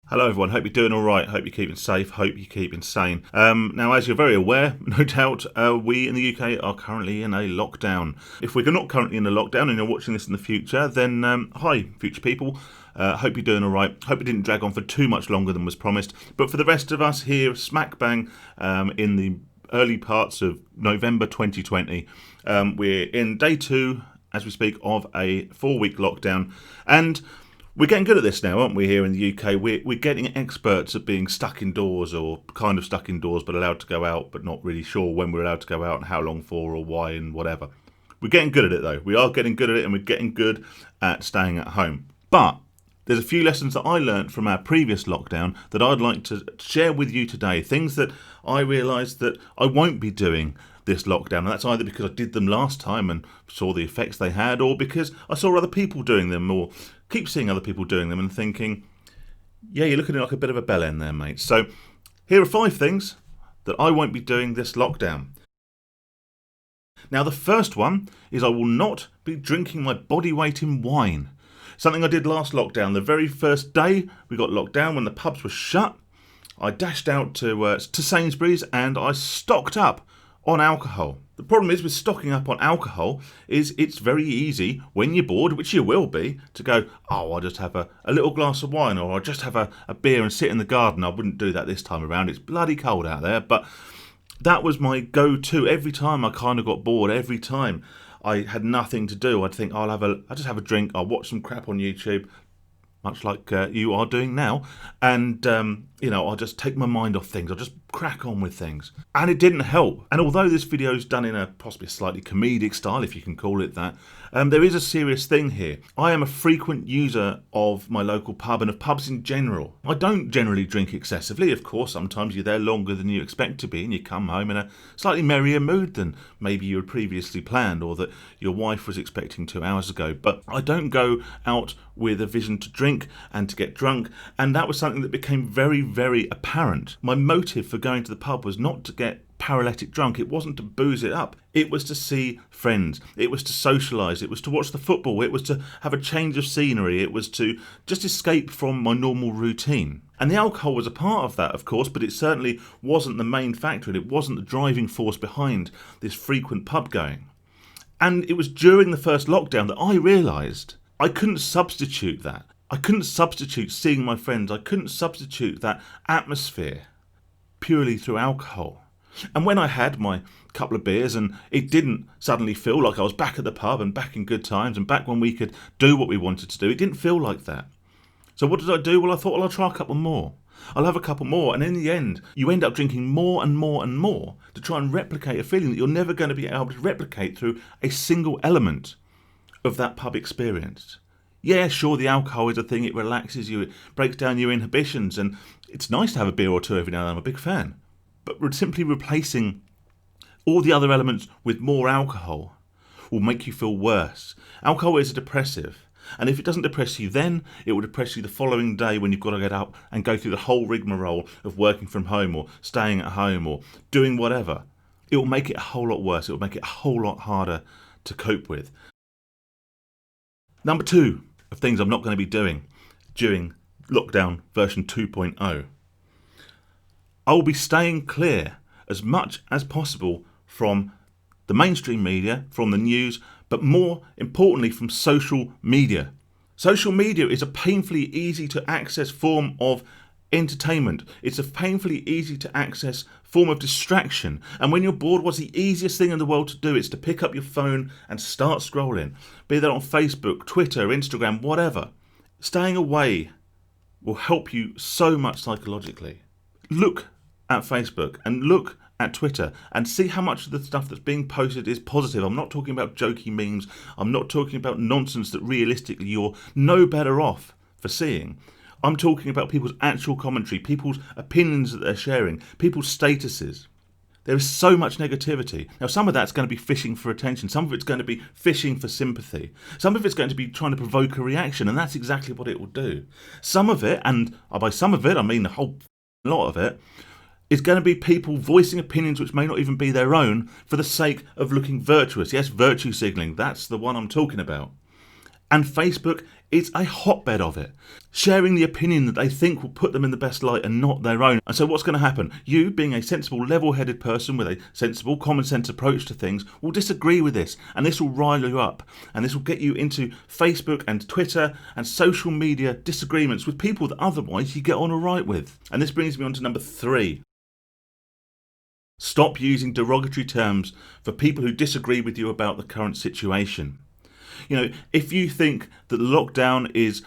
Hello everyone, hope you're doing alright, hope you're keeping safe, hope you're keeping sane. Now as you're very aware, no doubt, we in the UK are currently in a lockdown. If we're not currently in a lockdown and you're watching this in the future, then hi future people, hope you're doing alright, hope it didn't drag on for too much longer than was promised. But for the rest of us here, smack bang in the early parts of November 2020, we're in day 2, as we speak, of a 4-week lockdown, and we're getting good at this now, aren't we, here in the UK? We're getting experts at being stuck indoors, or kind of stuck indoors but allowed to go out, but not really sure when we're allowed to go out and how long for or why and whatever. We're getting good at it though. We are getting good at it, and we're getting good at staying at home. But there's a few lessons that I learnt from our previous lockdown that I'd like to share with you today. Things that I realised that I won't be doing this lockdown, and that's either because I did them last time and saw the effects they had, or because I saw other people doing them, or keep seeing other people doing them and thinking, yeah, you're looking like a bit of a bellend there, mate. So here are 5 things that I won't be doing this lockdown. Now, the first one is I will not be drinking my body weight in wine. Something I did last lockdown. The very first day we got locked down, when the pubs were shut, I dashed out to Sainsbury's and I stocked up on alcohol. The problem is with stocking up on alcohol is it's very easy when you're bored, which you will be, to go, oh, I'll just have a little glass of wine, or I'll just have a beer and sit in the garden. I wouldn't do that this time around. It's bloody cold out there, but that was my go-to. Every time I kind of got bored, every time I had nothing to do, I'd think, I'll just have a drink, I'll watch some crap on YouTube, much like you are doing now, and I'll just take my mind off things. I'll just crack on with things. And it didn't help. And although this video is done in a possibly slightly comedic style, if you can call it that, there is a serious thing here. I am a frequent user of my local pub and of pubs in general. I don't generally drink excessively. Of course, sometimes you're there longer than you expect to be and you come home in a slightly merrier mood than maybe you had previously planned, or that your wife was expecting 2 hours ago. But I don't go out with a vision to drink and to get drunk, and that was something that became very, very apparent. My motive for going to the pub was not to get paralytic drunk. It wasn't to booze it up. It was to see friends. It was to socialise. It was to watch the football. It was to have a change of scenery. It was to just escape from my normal routine. And the alcohol was a part of that, of course, but it certainly wasn't the main factor, and it wasn't the driving force behind this frequent pub going. And it was during the first lockdown that I realised I couldn't substitute that. I couldn't substitute seeing my friends. I couldn't substitute that atmosphere purely through alcohol. And when I had my couple of beers and it didn't suddenly feel like I was back at the pub and back in good times and back when we could do what we wanted to do, it didn't feel like that. So what did I do? Well, I thought, I'll try a couple more. I'll have a couple more. And in the end, you end up drinking more and more and more to try and replicate a feeling that you're never going to be able to replicate through a single element of that pub experience. Yeah, sure, the alcohol is a thing. It relaxes you. It breaks down your inhibitions. And it's nice to have a beer or two every now and then. I'm a big fan. But we're simply replacing all the other elements with more alcohol will make you feel worse. Alcohol is a depressive. And if it doesn't depress you then, it will depress you the following day when you've got to get up and go through the whole rigmarole of working from home or staying at home or doing whatever. It will make it a whole lot worse. It will make it a whole lot harder to cope with. Number 2 of things I'm not going to be doing during lockdown version 2.0. I will be staying clear as much as possible from the mainstream media, from the news, but more importantly from social media. Social media is a painfully easy to access form of entertainment. It's a painfully easy to access form of distraction. And when you're bored, what's the easiest thing in the world to do? It's to pick up your phone and start scrolling. Be that on Facebook, Twitter, Instagram, whatever. Staying away will help you so much psychologically. Look at Facebook and look at Twitter and see how much of the stuff that's being posted is positive. I'm not talking about jokey memes. I'm not talking about nonsense that realistically you're no better off for seeing. I'm talking about people's actual commentary, people's opinions that they're sharing, people's statuses. There is so much negativity. Now, some of that's going to be fishing for attention. Some of it's going to be fishing for sympathy. Some of it's going to be trying to provoke a reaction, and that's exactly what it will do. Some of it, and by some of it, I mean the whole lot of it, is going to be people voicing opinions which may not even be their own for the sake of looking virtuous. Yes, virtue signalling, that's the one I'm talking about. And Facebook It's a hotbed of it. Sharing the opinion that they think will put them in the best light and not their own. And so what's going to happen? You, being a sensible, level-headed person with a sensible, common-sense approach to things, will disagree with this. And this will rile you up. And this will get you into Facebook and Twitter and social media disagreements with people that otherwise you get on all right with. And this brings me on to number 3. Stop using derogatory terms for people who disagree with you about the current situation. You know, if you think that the lockdown is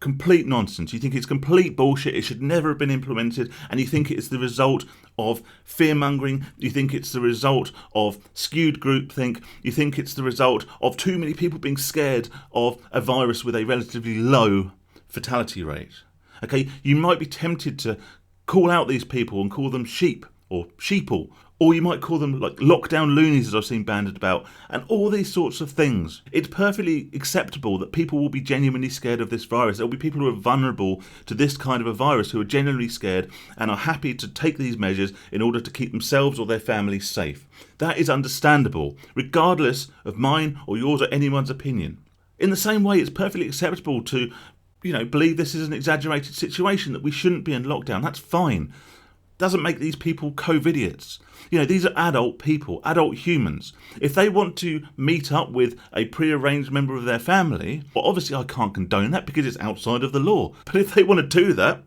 complete nonsense, you think it's complete bullshit, it should never have been implemented, and you think it's the result of fear-mongering, you think it's the result of skewed groupthink, you think it's the result of too many people being scared of a virus with a relatively low fatality rate. Okay, you might be tempted to call out these people and call them sheep or sheeple, or you might call them like lockdown loonies, as I've seen banded about, and all these sorts of things. It's perfectly acceptable that people will be genuinely scared of this virus. There will be people who are vulnerable to this kind of a virus who are genuinely scared and are happy to take these measures in order to keep themselves or their families safe. That is understandable, regardless of mine or yours or anyone's opinion. In the same way, it's perfectly acceptable to, believe this is an exaggerated situation, that we shouldn't be in lockdown. That's fine. Doesn't make these people COVIDiots. These are adult people, adult humans. If they want to meet up with a pre-arranged member of their family, well, obviously I can't condone that because it's outside of the law. But if they want to do that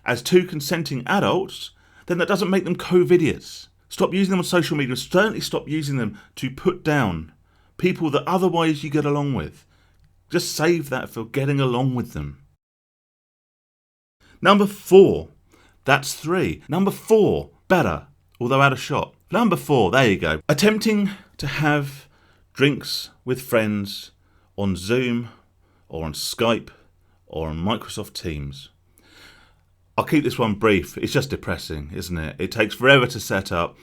as two consenting adults, then that doesn't make them COVIDiots. Stop using them on social media. Certainly stop using them to put down people that otherwise you get along with. Just save that for getting along with them. Number 4. That's 3. Number 4, better, although out of shot. Number 4, there you go. Attempting to have drinks with friends on Zoom or on Skype or on Microsoft Teams. I'll keep this one brief. It's just depressing, isn't it? It takes forever to set up.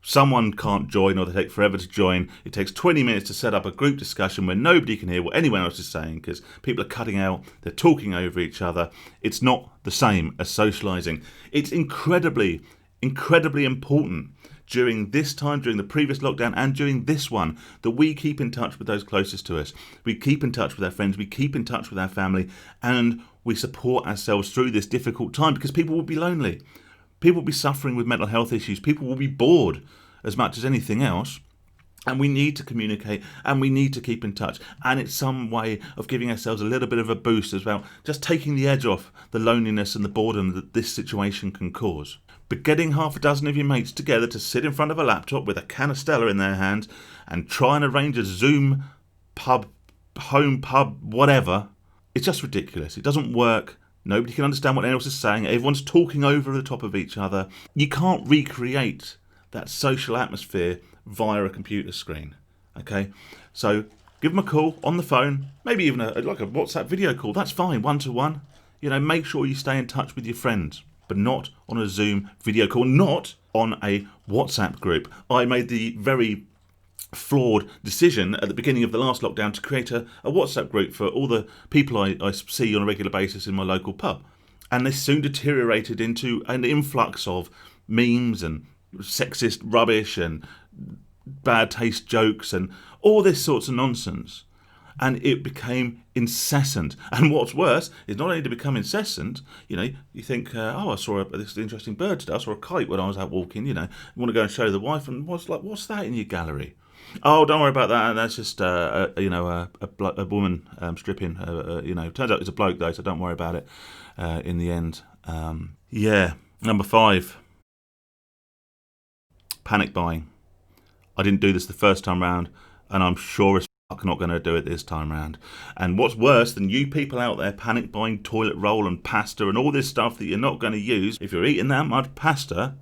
Someone can't join, or they take forever to join. It takes 20 minutes to set up a group discussion where nobody can hear what anyone else is saying because people are cutting out, they're talking over each other. It's not the same as socialising. It's incredibly, incredibly important during this time, during the previous lockdown and during this one, that we keep in touch with those closest to us. We keep in touch with our friends, we keep in touch with our family, and we support ourselves through this difficult time because people will be lonely. People will be suffering with mental health issues. People will be bored as much as anything else. And we need to communicate and we need to keep in touch. And it's some way of giving ourselves a little bit of a boost as well. Just taking the edge off the loneliness and the boredom that this situation can cause. But getting half a dozen of your mates together to sit in front of a laptop with a can of Stella in their hand and try and arrange a Zoom pub, home pub, whatever, it's just ridiculous. It doesn't work. Nobody can understand what anyone else is saying. Everyone's talking over the top of each other. You can't recreate that social atmosphere via a computer screen. Okay? So give them a call on the phone, maybe even like a WhatsApp video call. That's fine, one-to-one. Make sure you stay in touch with your friends, but not on a Zoom video call, not on a WhatsApp group. I made the very flawed decision at the beginning of the last lockdown to create a WhatsApp group for all the people I see on a regular basis in my local pub. And they soon deteriorated into an influx of memes and sexist rubbish and bad taste jokes and all this sorts of nonsense. And it became incessant. And what's worse is not only to become incessant, you think, I saw this interesting bird today. I saw a kite when I was out walking, you want to go and show the wife, and what's that in your gallery? Oh, don't worry about that. That's just a woman stripping. Turns out it's a bloke though, so don't worry about it. In the end, Number 5, panic buying. I didn't do this the first time round, and I'm sure as fuck not going to do it this time round. And what's worse than you people out there panic buying toilet roll and pasta and all this stuff that you're not going to use? If you're eating that much pasta,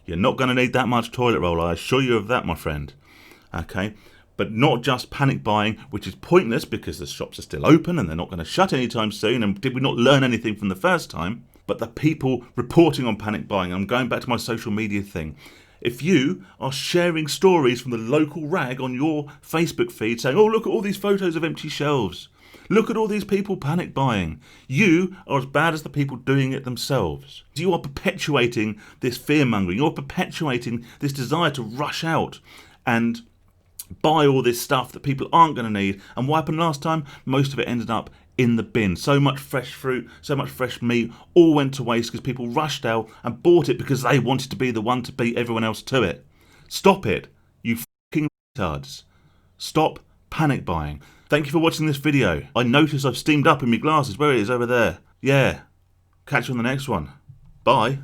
you're not going to need that much toilet roll. I assure you of that, my friend. Okay, but not just panic buying, which is pointless because the shops are still open and they're not going to shut anytime soon. And did we not learn anything from the first time? But the people reporting on panic buying, I'm going back to my social media thing. If you are sharing stories from the local rag on your Facebook feed saying, oh, look at all these photos of empty shelves. Look at all these people panic buying. You are as bad as the people doing it themselves. You are perpetuating this fear-mongering. You're perpetuating this desire to rush out and buy all this stuff that people aren't going to need. And what happened last time? Most of it ended up in the bin. So much fresh fruit, so much fresh meat, all went to waste because people rushed out and bought it because they wanted to be the one to beat everyone else to it. Stop it, you fucking retards. Stop panic buying. Thank you for watching this video. I notice I've steamed up in my glasses. Where it is over there. Yeah. Catch you on the next one. Bye.